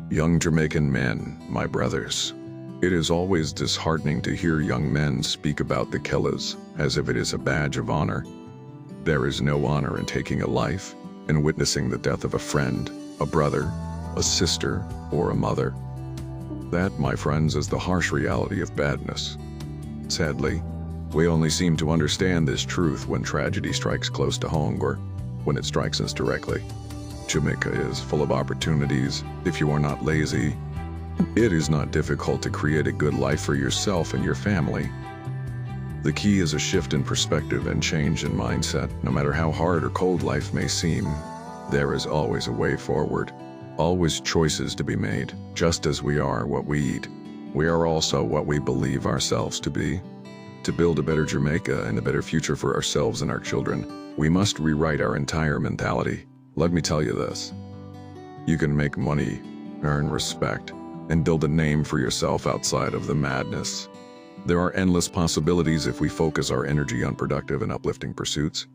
Young Jamaican men, my brothers. It is always disheartening to hear young men speak about the Killas as if it is a badge of honor. There is no honor in taking a life and witnessing the death of a friend, a brother, a sister, or a mother. That, my friends, is the harsh reality of badness. Sadly, we only seem to understand this truth when tragedy strikes close to home or when it strikes us directly. Jamaica is full of opportunities if you are not lazy. It is not difficult to create a good life for yourself and your family. The key is a shift in perspective and change in mindset. No matter how hard or cold life may seem, there is always a way forward. Always choices to be made. Just as we are what we eat, we are also what we believe ourselves to be. To build a better Jamaica and a better future for ourselves and our children, we must rewrite our entire mentality. Let me tell you this. You can make money, earn respect, and build a name for yourself outside of the madness. There are endless possibilities if we focus our energy on productive and uplifting pursuits.